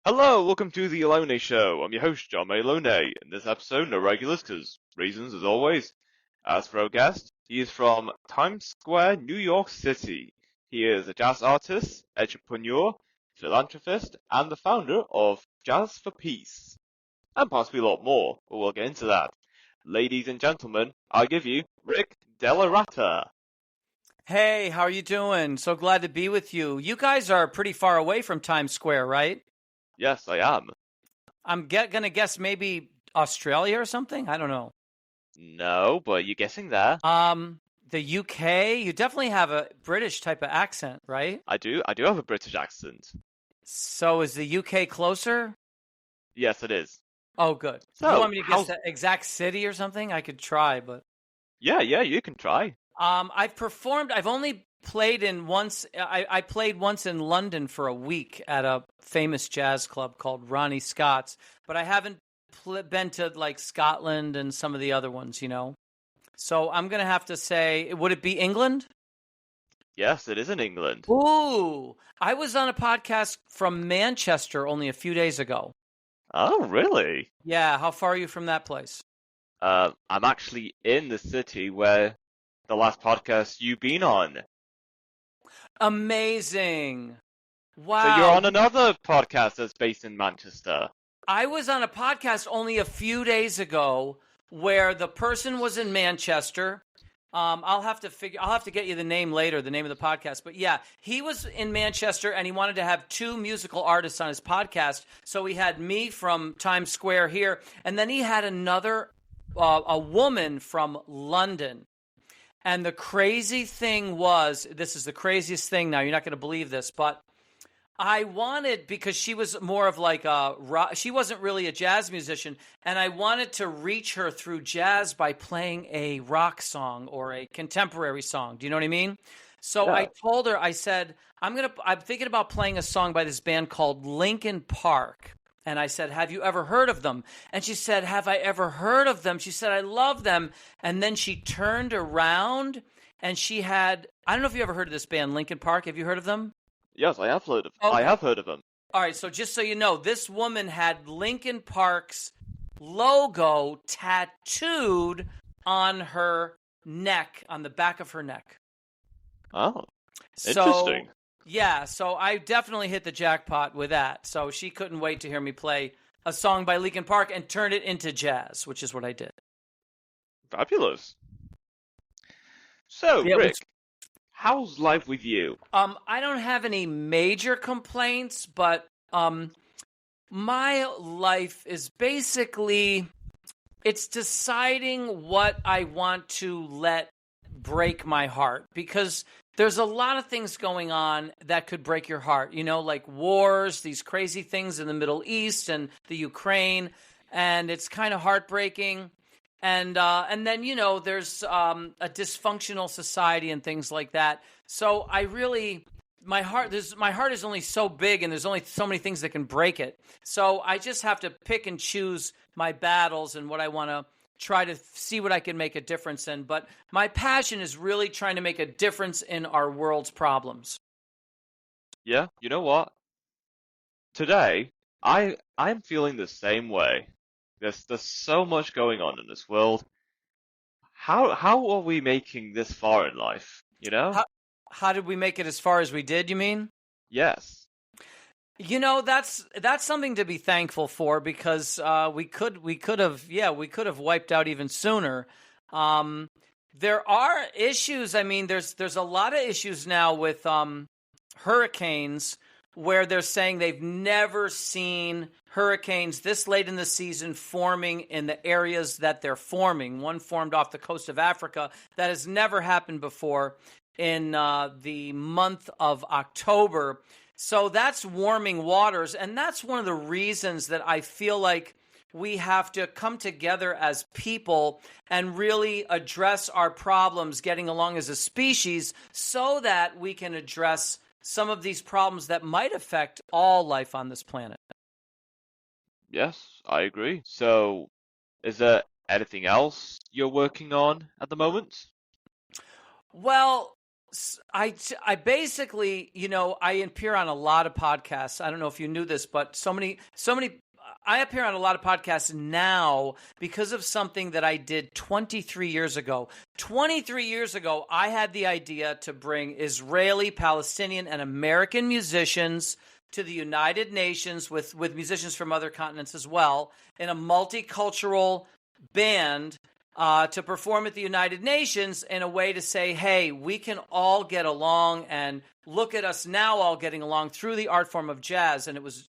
Hello, welcome to the Alone Show. I'm your host, John Malone. In this episode, no regulars, because reasons as always. As for our guest, he is from Times Square, New York City. He is a jazz artist, entrepreneur, philanthropist, and the founder of Jazz for Peace. And possibly a lot more, but we'll get into that. Ladies and gentlemen, I give you Rick Delarata. Hey, how are you doing? So glad to be with you. You guys are pretty far away from Times Square, right? Yes, I am. I'm gonna guess maybe Australia or something. I don't know. No, but you're guessing there. The UK. You definitely have a British type of accent, right? I do have a British accent. So is the UK closer? Yes, it is. Oh, good. You So, want me to guess how's... the exact city or something? I could try, but Yeah, you can try. I've performed. I've only played in once. I played once in London for a week at a famous jazz club called Ronnie Scott's, but I haven't been to like Scotland and some of the other ones. So I'm gonna have to say, would it be England? Yes, it is in England. Ooh, I was on a podcast from Manchester only a few days ago. Oh, really? Yeah, how far are you from that place? I'm actually in the city where the last podcast you've been on. Amazing. So you're Wow. on another podcast that's based in Manchester. I was on a podcast only a few days ago where the person was in Manchester. I'll have to get you the name later, the name of the podcast. But yeah, he was in Manchester and he wanted to have two musical artists on his podcast. So he had me from Times Square here, and then he had another, a woman from London. And the crazy thing was, this is the craziest thing now, you're not going to believe this, but I wanted, because she was more of like a rock, she wasn't really a jazz musician, and I wanted to reach her through jazz by playing a rock song or a contemporary song. Do you know what I mean? So Yeah. I told her, I said, I'm thinking about playing a song by this band called Linkin Park. And I said, have you ever heard of them? And she said, have I ever heard of them? She said, I love them. And then she turned around and she had, I don't know if you ever heard of this band, Linkin Park. Have you heard of them? Yes, I Okay. have heard of them. All right, so just so you know, this woman had Linkin Park's logo tattooed on her neck, on the back of her neck. Oh, So, interesting. yeah, so I definitely hit the jackpot with that. So she couldn't wait to hear me play a song by Linkin Park and turn it into jazz, which is what I did. Fabulous. So, Yeah, Rick, how's life with you? I don't have any major complaints, but my life is basically it's deciding what I want to let break my heart, because there's a lot of things going on that could break your heart, like wars, these crazy things in the Middle East and the Ukraine, and it's kind of heartbreaking. And then there's a dysfunctional society and things like that. So I really my heart is only so big, and there's only so many things that can break it. So I just have to pick and choose my battles and what I want to try to see what I can make a difference in. But my passion is really trying to make a difference in our world's problems. Yeah, you know what? Today, I'm feeling the same way. There's so much going on in this world. How are we making this far in life? You know? How how did we make it as far as we did, you mean? Yes. That's something to be thankful for, because we could have wiped out even sooner. Um, there are issues. I mean, there's a lot of issues now with hurricanes, where they're saying they've never seen hurricanes this late in the season forming in the areas that they're forming. One formed off the coast of Africa that has never happened before in the month of October. So that's warming waters. And that's one of the reasons that I feel like we have to come together as people and really address our problems getting along as a species, so that we can address some of these problems that might affect all life on this planet. Yes, I agree. So, is there anything else you're working on at the moment? Well, I basically, I appear on a lot of podcasts. I don't know if you knew this, but so many. I appear on a lot of podcasts now because of something that I did 23 years ago. 23 years ago, I had the idea to bring Israeli, Palestinian, and American musicians to the United Nations with musicians from other continents as well in a multicultural band to perform at the United Nations in a way to say, hey, we can all get along, and look at us now all getting along through the art form of jazz. And it was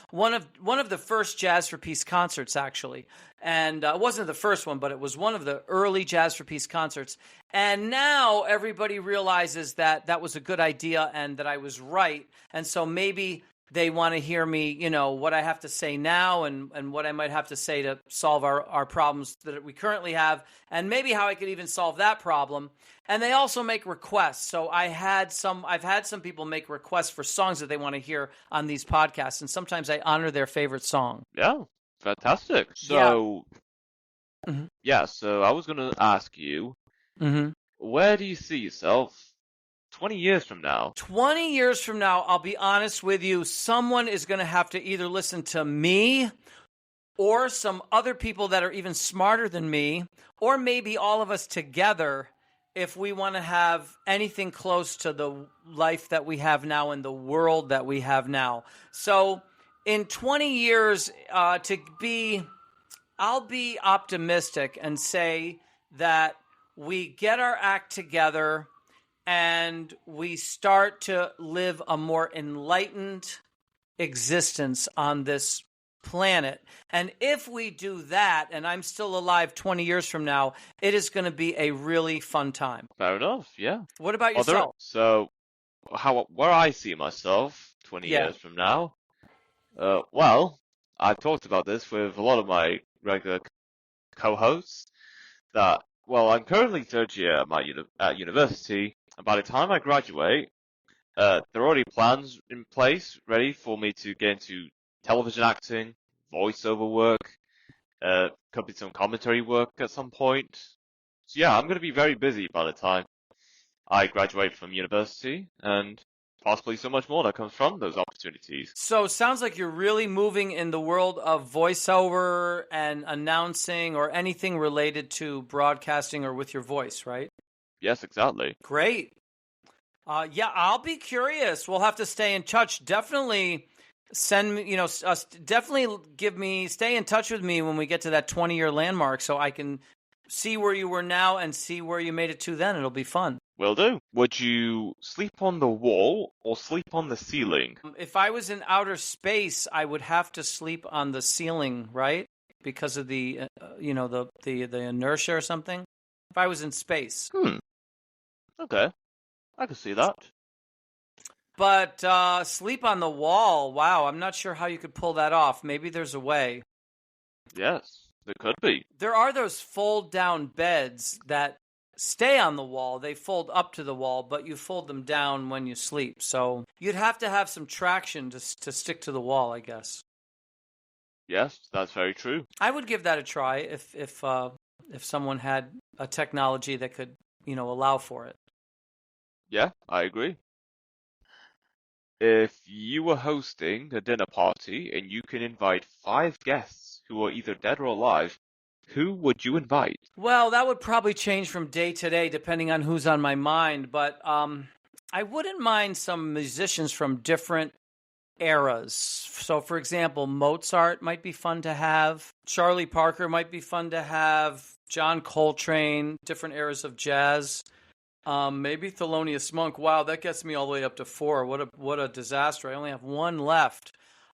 one of the first Jazz for Peace concerts, actually. And it wasn't the first one, but it was one of the early Jazz for Peace concerts. And now everybody realizes that that was a good idea and that I was right. And so maybe they want to hear me, what I have to say now and what I might have to say to solve our problems that we currently have, and maybe how I could even solve that problem. And they also make requests. So I've had some people make requests for songs that they want to hear on these podcasts, and sometimes I honor their favorite song. Yeah, fantastic. So, Mhm. yeah, so I was going to ask you, where do you see yourself 20 years from now? 20 years from now, I'll be honest with you, someone is going to have to either listen to me or some other people that are even smarter than me, or maybe all of us together if we want to have anything close to the life that we have now and the world that we have now. So in 20 years, I'll be optimistic and say that we get our act together and we start to live a more enlightened existence on this planet. And if we do that, and I'm still alive 20 years from now, it is going to be a really fun time. Fair enough, yeah. What about yourself? So, where I see myself 20 Yeah. years from now, well, I've talked about this with a lot of my regular co-hosts that, well, I'm currently third year at university, and by the time I graduate, there are already plans in place ready for me to get into television acting, voiceover work, could be some commentary work at some point. So yeah, I'm going to be very busy by the time I graduate from university, and possibly so much more that comes from those opportunities. So it sounds like you're really moving in the world of voiceover and announcing or anything related to broadcasting or with your voice, right? Yes, exactly. Great. Yeah, I'll be curious. We'll have to stay in touch. Definitely send me, definitely stay in touch with me when we get to that 20-year landmark so I can see where you were now and see where you made it to then. It'll be fun. Will do. Would you sleep on the wall or sleep on the ceiling? If I was in outer space, I would have to sleep on the ceiling, right? Because of the, the inertia or something. If I was in space. Okay. I can see that. But sleep on the wall, wow, I'm not sure how you could pull that off. Maybe there's a way. Yes, there could be. There are those fold-down beds that stay on the wall. They fold up to the wall, but you fold them down when you sleep. So you'd have to have some traction to stick to the wall, I guess. Yes, that's very true. I would give that a try if someone had a technology that could, allow for it. Yeah, I agree. If you were hosting a dinner party and you can invite 5 guests who are either dead or alive, who would you invite? Well, that would probably change from day to day depending on who's on my mind, but I wouldn't mind some musicians from different eras. So, for example, Mozart might be fun to have. Charlie Parker might be fun to have. John Coltrane, different eras of jazz. Maybe Thelonious Monk. Wow, that gets me all the way up to 4. What a disaster! I only have 1 left.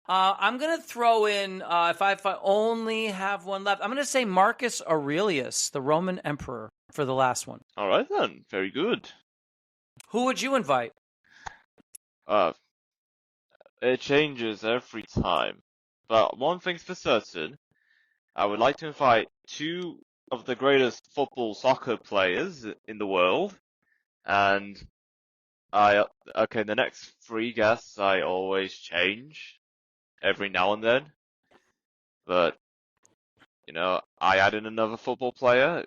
I'm gonna throw in if I only have 1 left. I'm gonna say Marcus Aurelius, the Roman emperor, for the last one. All right then, very good. Who would you invite? It changes every time, but one thing's for certain: I would like to invite 2 of the greatest soccer players in the world. And the next 3 guests I always change every now and then. But, I added another football player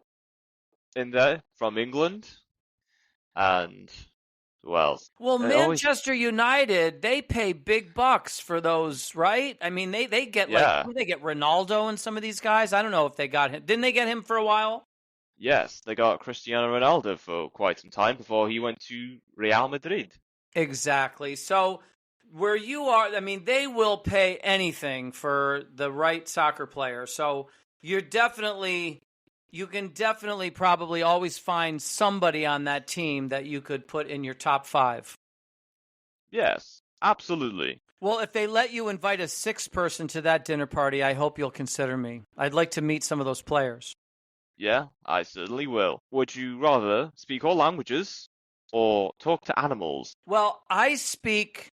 in there from England. And Well, Well, it always, Manchester United, they pay big bucks for those, right? I mean, they get like, yeah, who they get Ronaldo and some of these guys. I don't know if they got him. Didn't they get him for a while? yes, they got Cristiano Ronaldo for quite some time before he went to Real Madrid. Exactly. So where you are, I mean, they will pay anything for the right soccer player. So you're definitely, you can definitely probably always find somebody on that team that you could put in your top five. Yes, absolutely. Well, if they let you invite a sixth person to that dinner party, I hope you'll consider me. I'd like to meet some of those players. Yeah, I certainly will. Would you rather speak all languages or talk to animals? Well, I speak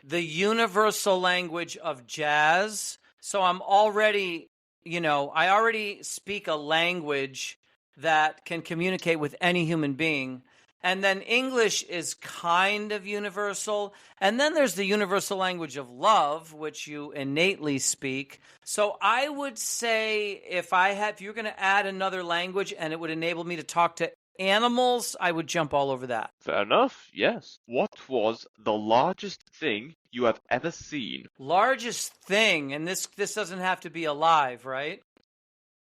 the universal language of jazz. So I'm already, I already speak a language that can communicate with any human being. And then English is kind of universal. And then there's the universal language of love, which you innately speak. So I would say if you're going to add another language and it would enable me to talk to animals, I would jump all over that. Fair enough, yes. What was the largest thing you have ever seen? Largest thing, and this doesn't have to be alive, right?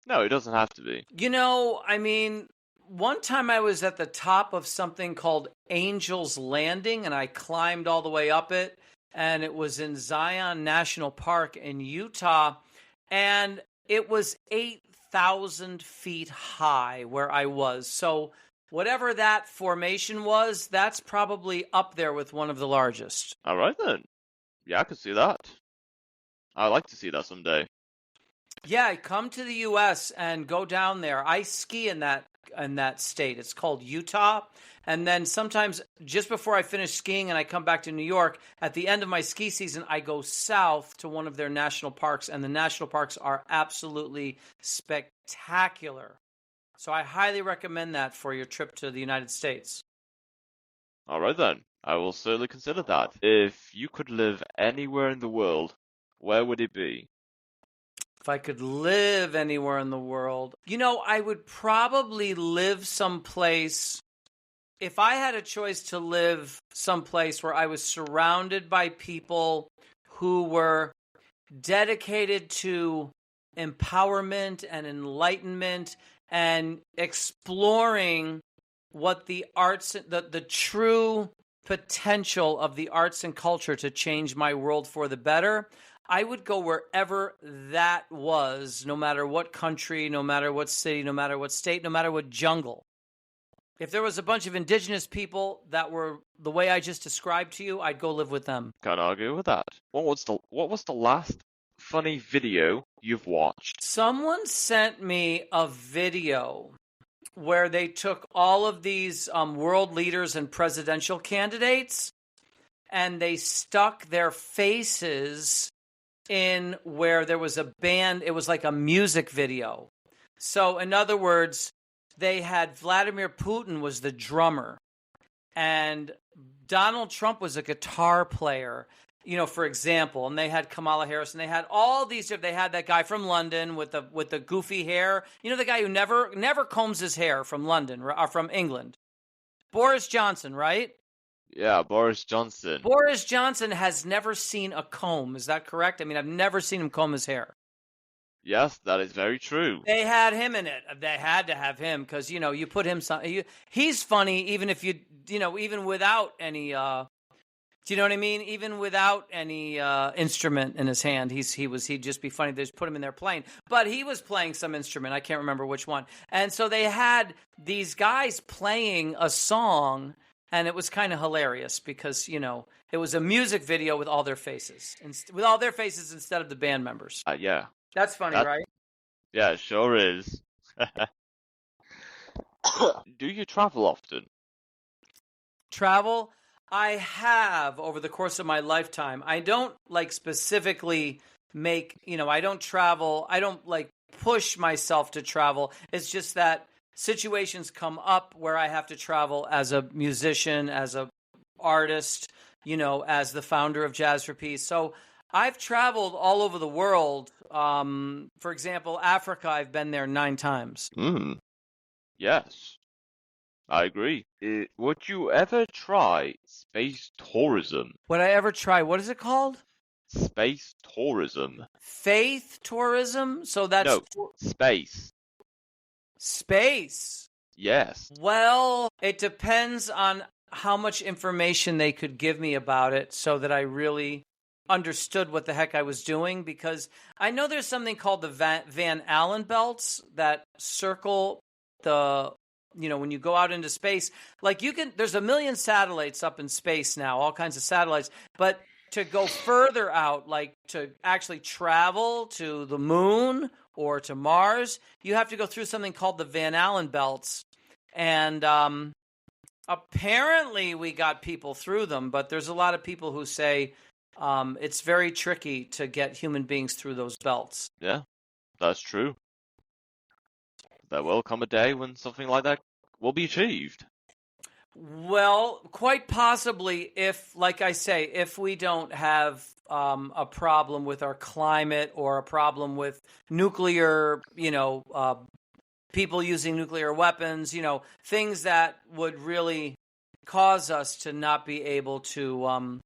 No, it doesn't have to be. I mean, one time I was at the top of something called Angel's Landing, and I climbed all the way up it, and it was in Zion National Park in Utah, and it was 8,000 feet high where I was. So whatever that formation was, that's probably up there with one of the largest. All right then. Yeah, I could see that. I'd like to see that someday. Yeah, come to the U.S. and go down there. I ski in that state. It's called Utah. And then sometimes just before I finish skiing and I come back to New York, at the end of my ski season, I go south to one of their national parks, and the national parks are absolutely spectacular. So I highly recommend that for your trip to the United States. All right then. I will certainly consider that. If you could live anywhere in the world, where would it be? If I could live anywhere in the world, I would probably live someplace. If I had a choice to live someplace where I was surrounded by people who were dedicated to empowerment and enlightenment and exploring what the arts, the true potential of the arts and culture to change my world for the better, I would go wherever that was, no matter what country, no matter what city, no matter what state, no matter what jungle. If there was a bunch of indigenous people that were the way I just described to you, I'd go live with them. Can't argue with that. What was the last funny video you've watched? Someone sent me a video where they took all of these world leaders and presidential candidates and they stuck their faces in where there was a band. It was like a music video. So in other words, they had Vladimir Putin was the drummer and Donald Trump was a guitar player, for example, and they had Kamala Harris and they had all these, they had that guy from London with the goofy hair, the guy who never combs his hair from London or from England. Boris Johnson, right? Yeah, Boris Johnson. Boris Johnson has never seen a comb. Is that correct? I mean, I've never seen him comb his hair. Yes, that is very true. They had him in it. They had to have him because, you put him he's funny even if even without any, do you know what I mean? Even without any instrument in his hand, he'd just be funny. They just put him in there playing. But he was playing some instrument. I can't remember which one. And so they had these guys playing a song, and it was kind of hilarious because, it was a music video with all their faces. With all their faces instead of the band members. Yeah. That's funny, right? Yeah, it sure is. Do you travel often? Travel? I have over the course of my lifetime. I don't specifically make, I don't travel. I don't push myself to travel. It's just that situations come up where I have to travel as a musician, as a artist, as the founder of Jazz for Peace. So I've traveled all over the world. For example, Africa, I've been there 9 times. Yes. I agree. Would you ever try space tourism? Would I ever try, what is it called? Space tourism. Faith tourism? So that's No, space. space. Yes. Well, it depends on how much information they could give me about it so that I really understood what the heck I was doing, because I know there's something called the Van Allen belts that circle the, when you go out into space, like there's a million satellites up in space now, all kinds of satellites, but to go further out, like to actually travel to the moon or to Mars, you have to go through something called the Van Allen belts. And apparently we got people through them, but there's a lot of people who say it's very tricky to get human beings through those belts. Yeah, that's true. There will come a day when something like that will be achieved. Well, quite possibly if, like I say, if we don't have a problem with our climate or a problem with nuclear, people using nuclear weapons, things that would really cause us to not be able to,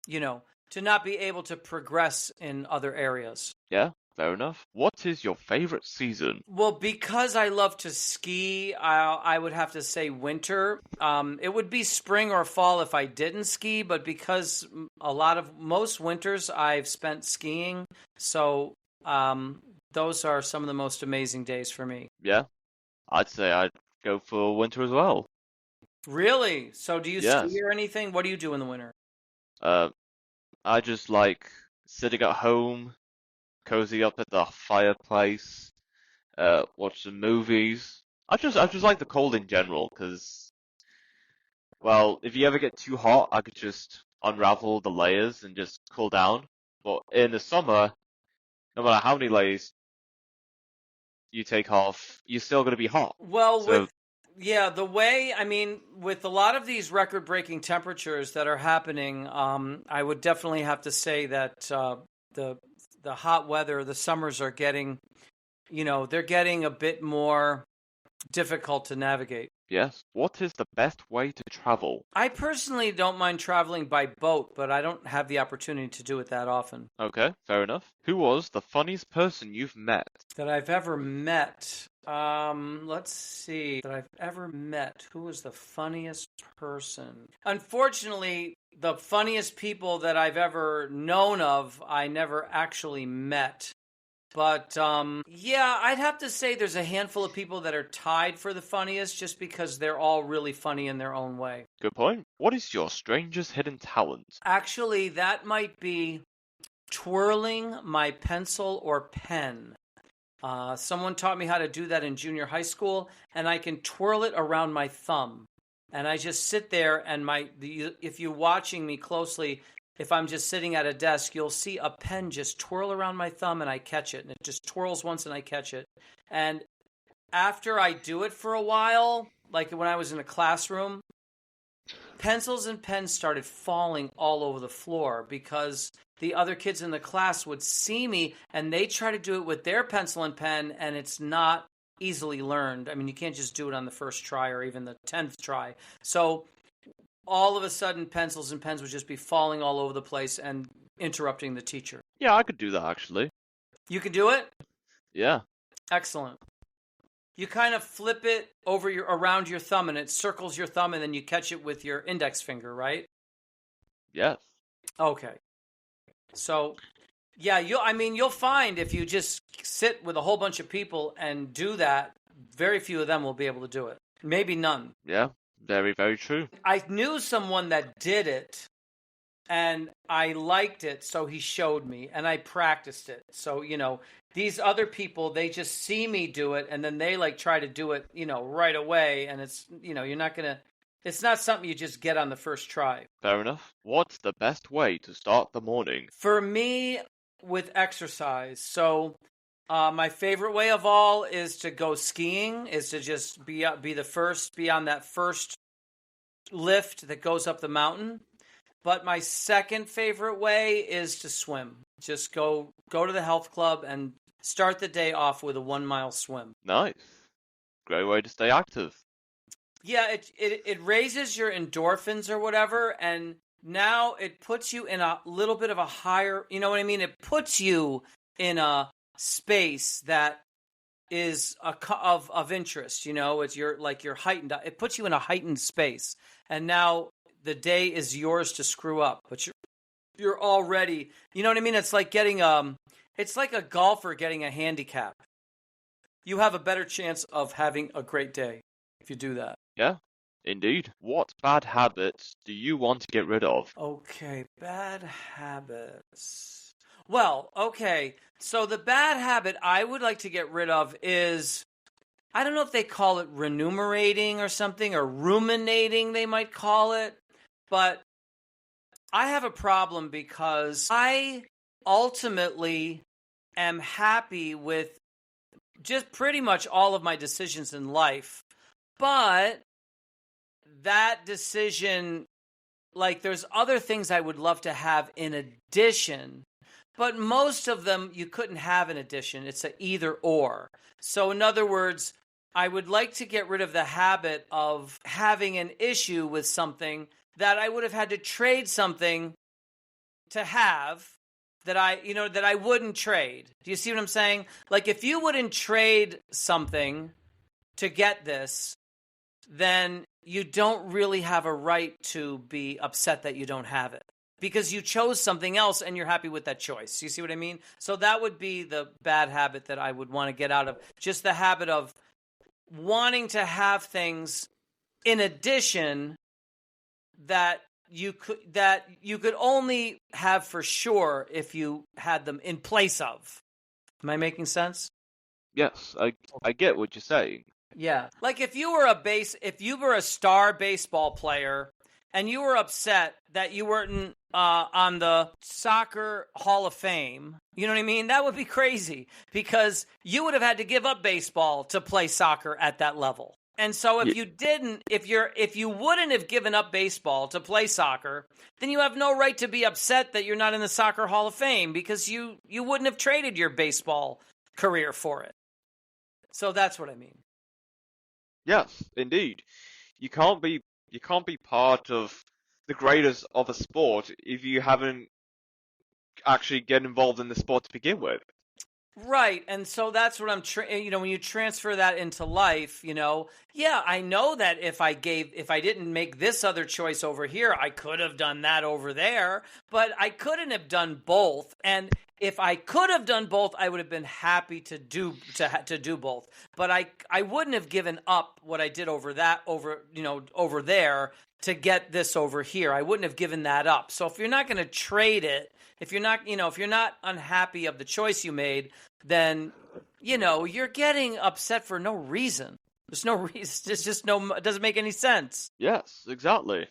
to not be able to progress in other areas. Yeah, fair enough. What is your favorite season? Well, because I love to ski, I would have to say winter. It would be spring or fall if I didn't ski, but because most winters I've spent skiing, so those are some of the most amazing days for me. Yeah, I'd say I'd go for winter as well. Really? So do you Yes. ski or anything? What do you do in the winter? Uh, I just like sitting at home, cozy up at the fireplace, watch some movies. I just like the cold in general, because, well, if you ever get too hot, I could just unravel the layers and just cool down. But in the summer, no matter how many layers you take off, you're still gonna be hot. Well, So with a lot of these record-breaking temperatures that are happening, I would definitely have to say that the hot weather, the summers are getting, they're getting a bit more difficult to navigate. yes, what is the best way to travel? I personally don't mind traveling by boat, but I don't have the opportunity to do it that often. Okay, fair enough. Who was the funniest person you've met? That I've ever met. Let's see. That I've ever met. Who was the funniest person? Unfortunately, the funniest people that I've ever known of, I never actually met. But yeah, I'd have to say there's a handful of people that are tied for the funniest just because they're all really funny in their own way. Good point. What is your strangest hidden talent? Actually, that might be twirling my pencil or pen. Someone taught me how to do that in junior high school, and I can twirl it around my thumb. And I just sit there, and if you're watching me closely, if I'm just sitting at a desk, you'll see a pen just twirl around my thumb, and I catch it. And it just twirls once, and I catch it. And after I do it for a while, like when I was in a classroom, pencils and pens started falling all over the floor because the other kids in the class would see me and they try to do it with their pencil and pen, and it's not easily learned. I mean, you can't just do it on the first try or even the 10th try. So all of a sudden, pencils and pens would just be falling all over the place and interrupting the teacher. Yeah, I could do that actually. You can do it? Yeah. Excellent. You kind of flip it around your thumb and it circles your thumb, and then you catch it with your index finger, right? Yes. Okay. So, yeah, you'll find if you just sit with a whole bunch of people and do that, very few of them will be able to do it. Maybe none. Yeah, very, very true. I knew someone that did it, and I liked it, so he showed me, and I practiced it. So, these other people, they just see me do it, and then they try to do it, right away, and it's, it's not something you just get on the first try. Fair enough. What's the best way to start the morning? For me, with exercise. So, my favorite way of all is to go skiing, is to just be on that first lift that goes up the mountain. But my second favorite way is to swim. Just go to the health club and start the day off with a 1 mile swim. Nice. Great way to stay active. Yeah, it raises your endorphins or whatever, and now it puts you in a little bit of a higher, you know what I mean? It puts you in a space that is of interest, you know, it's your heightened, it puts you in a heightened space. And now the day is yours to screw up, but you're already, you know what I mean? It's like getting it's like a golfer getting a handicap. You have a better chance of having a great day if you do that. Yeah, indeed. What bad habits do you want to get rid of? Okay, bad habits. Well, okay. So the bad habit I would like to get rid of is, I don't know if they call it remunerating or something, or ruminating, they might call it. But I have a problem because I ultimately am happy with just pretty much all of my decisions in life. But that decision, like, there's other things I would love to have in addition, but most of them you couldn't have in addition. It's a either or. So in other words, I would like to get rid of the habit of having an issue with something that I would have had to trade something to have, that I wouldn't trade. Do you see what I'm saying? Like, if you wouldn't trade something to get this, then you don't really have a right to be upset that you don't have it, because you chose something else and you're happy with that choice. You see what I mean? So that would be the bad habit that I would want to get out of. Just the habit of wanting to have things in addition that you could only have for sure if you had them in place of. Am I making sense? Yes, I get what you're saying. Yeah. Like, if you were a star baseball player and you were upset that you weren't on the Soccer Hall of Fame, you know what I mean? That would be crazy, because you would have had to give up baseball to play soccer at that level. And so if you wouldn't have given up baseball to play soccer, then you have no right to be upset that you're not in the Soccer Hall of Fame, because you wouldn't have traded your baseball career for it. So that's what I mean. Yes, indeed. You can't be part of the greatest of a sport if you haven't actually get involved in the sport to begin with. Right. And so that's what when you transfer that into life, yeah, I know that if I didn't make this other choice over here, I could have done that over there, but I couldn't have done both. And if I could have done both, I would have been happy to do both. But I wouldn't have given up what I did over there to get this over here. I wouldn't have given that up. So if you're not going to trade it, if you're not unhappy of the choice you made, then, you're getting upset for no reason. There's no reason. It doesn't make any sense. Yes, exactly.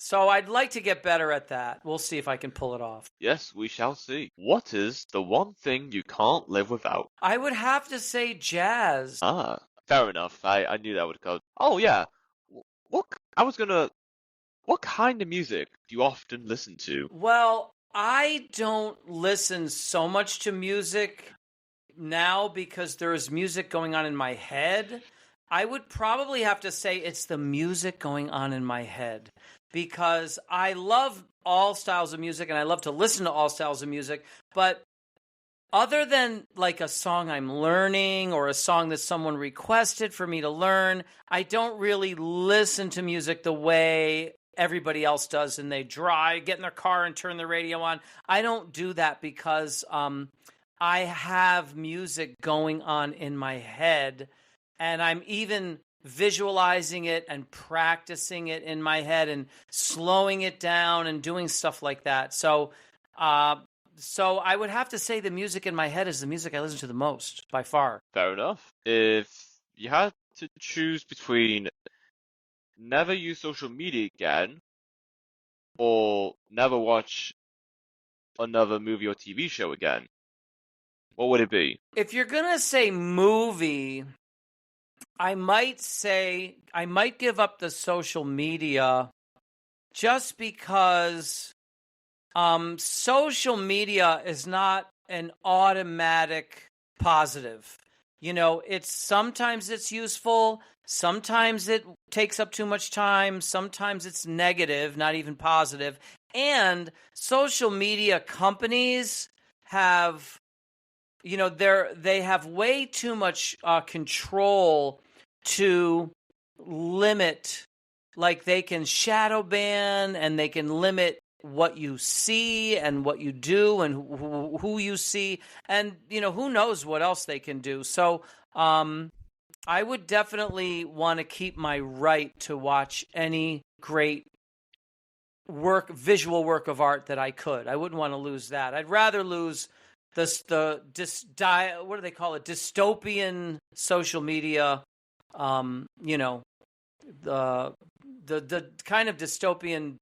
So I'd like to get better at that. We'll see if I can pull it off. Yes, we shall see. What is the one thing you can't live without? I would have to say jazz. Ah, fair enough. I knew that would come. Oh yeah. What kind of music do you often listen to? Well, I don't listen so much to music now because there's music going on in my head. I would probably have to say it's the music going on in my head, because I love all styles of music and I love to listen to all styles of music. But other than like a song I'm learning or a song that someone requested for me to learn, I don't really listen to music the way everybody else does, and they get in their car and turn the radio on. I don't do that because I have music going on in my head, and I'm even visualizing it and practicing it in my head and slowing it down and doing stuff like that. So I would have to say the music in my head is the music I listen to the most, by far. Fair enough. If you had to choose between never use social media again or never watch another movie or TV show again, what would it be? If you're going to say movie, I might give up the social media, just because social media is not an automatic positive. It's sometimes it's useful, sometimes it takes up too much time, sometimes it's negative, not even positive. And social media companies have, they have way too much control to limit, like they can shadow ban and they can limit what you see and what you do and who you see, and who knows what else they can do. So I would definitely want to keep my right to watch any great visual work of art that I could. I wouldn't want to lose that. I'd rather lose what do they call it, dystopian social media, the the kind of dystopian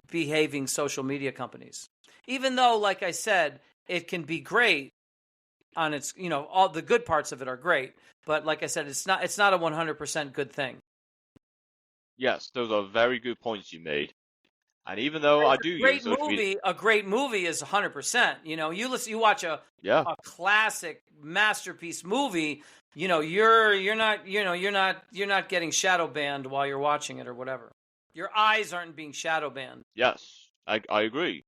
behaving social media companies. Even though, like I said, it can be great on its, all the good parts of it are great, but like I said, it's not a 100% good thing. Yes, those are very good points you made. And even though I do use social media, A great movie is 100%. You watch a yeah, classic masterpiece movie. You're not getting shadow banned while you're watching it or whatever. Your eyes aren't being shadow banned. yes, I agree.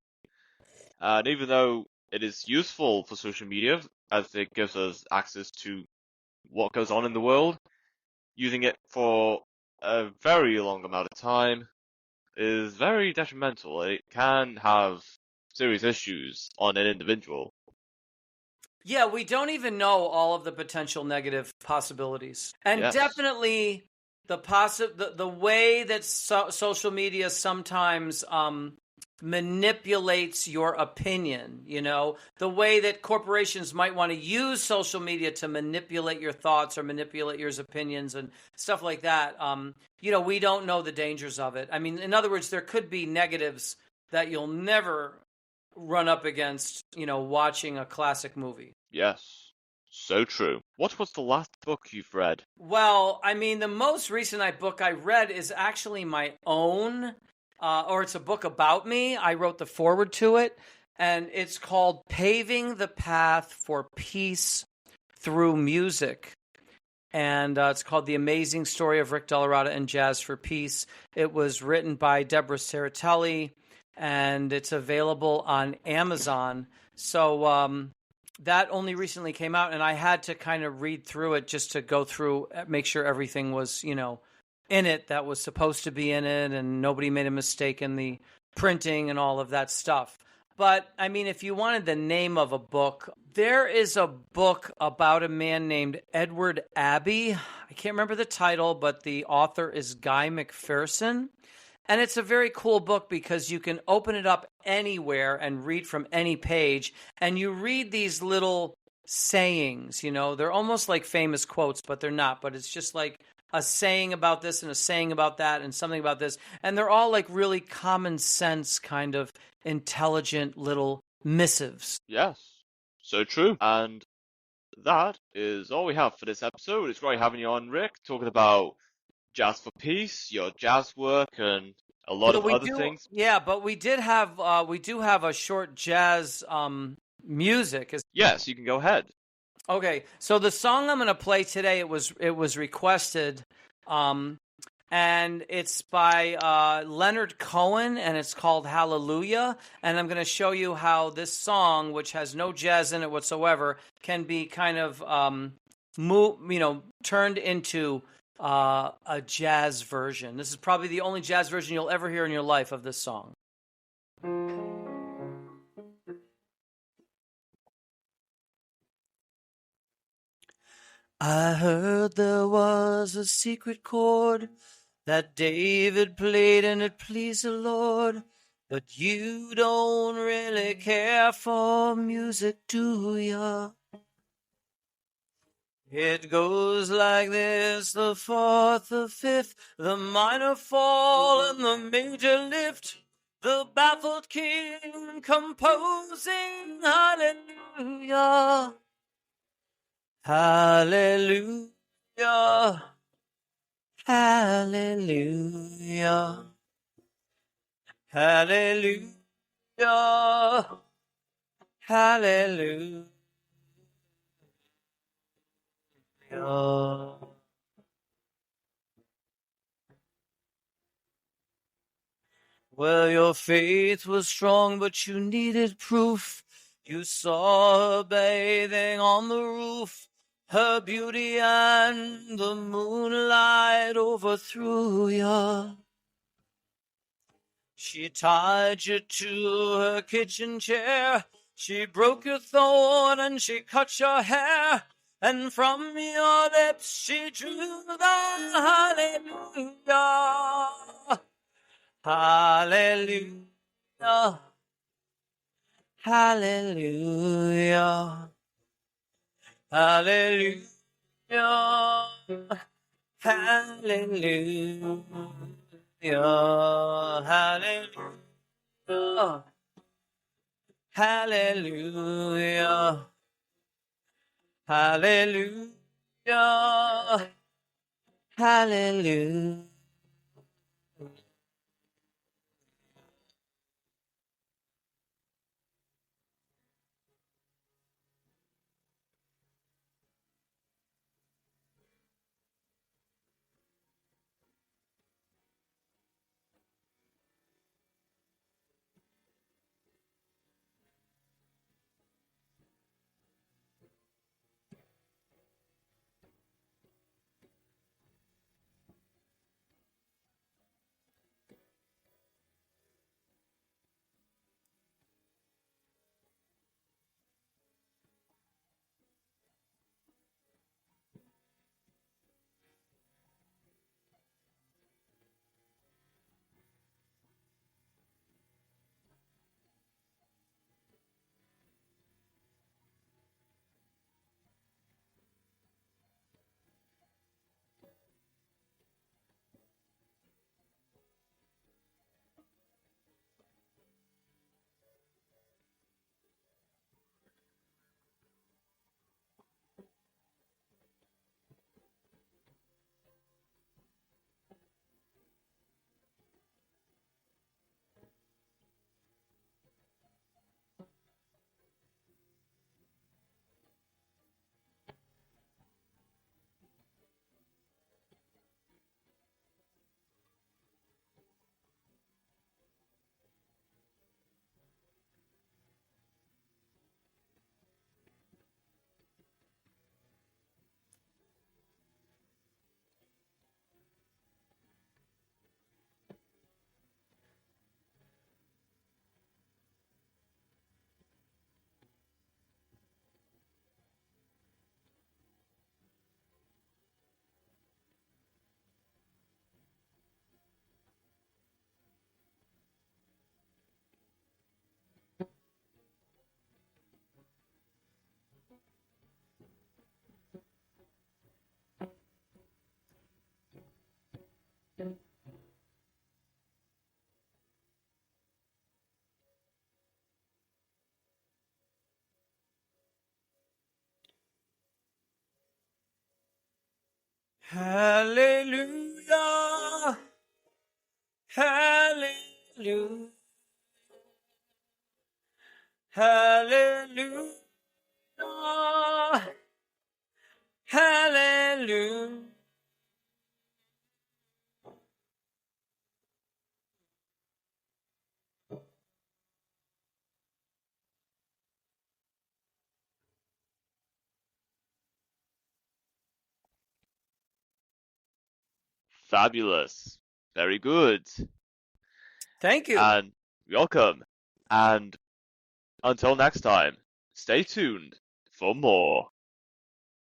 And even though it is useful for social media, as it gives us access to what goes on in the world, using it for a very long amount of time is very detrimental. It can have serious issues on an individual. Yeah, we don't even know all of the potential negative possibilities. And Yes, definitely the way that social media sometimes manipulates your opinion, the way that corporations might want to use social media to manipulate your thoughts or manipulate your opinions and stuff like that. We don't know the dangers of it. I mean, in other words, there could be negatives that you'll never run up against, watching a classic movie. yes, so true. What was the last book you've read? Well, I mean, the most recent book I read is actually my own, or it's a book about me. I wrote the foreword to it, and it's called Paving the Path for Peace Through Music. And it's called The Amazing Story of Rick Delarada and Jazz for Peace. It was written by Deborah Serratelli, and it's available on Amazon. So that only recently came out, and I had to kind of read through it just to go through, make sure everything was, in it that was supposed to be in it, and nobody made a mistake in the printing and all of that stuff. But, I mean, if you wanted the name of a book, there is a book about a man named Edward Abbey. I can't remember the title, but the author is Guy McPherson. And it's a very cool book because you can open it up anywhere and read from any page. And you read these little sayings, they're almost like famous quotes, but they're not. But it's just like a saying about this and a saying about that and something about this. And they're all like really common sense kind of intelligent little missives. Yes, so true. And that is all we have for this episode. It's great having you on, Rick, talking about Jazz for Peace, your jazz work, and a lot of other things. Yeah, but we do have a short jazz music. Yes, you can go ahead. Okay, so the song I'm going to play today, it was requested, and it's by Leonard Cohen, and it's called Hallelujah. And I'm going to show you how this song, which has no jazz in it whatsoever, can be kind of turned into a jazz version. This is probably the only jazz version you'll ever hear in your life of this song. I heard there was a secret chord that David played and it pleased the Lord. But you don't really care for music, do ya? It goes like this: the fourth, the fifth, the minor fall, and the major lift. The baffled king composing hallelujah. Hallelujah. Hallelujah. Hallelujah. Hallelujah. Well, your faith was strong, but you needed proof. You saw her bathing on the roof. Her beauty and the moonlight overthrew you. She tied you to her kitchen chair. She broke your thorn and she cut your hair. And from your lips she drew the hallelujah. Hallelujah. Hallelujah. Hallelujah. Hallelujah. Hallelujah. Hallelujah. Hallelujah. Hallelujah. Hallelujah. Hallelujah. Hallelujah. Hallelujah. Fabulous. Very good. Thank you. And welcome. And until next time, stay tuned for more.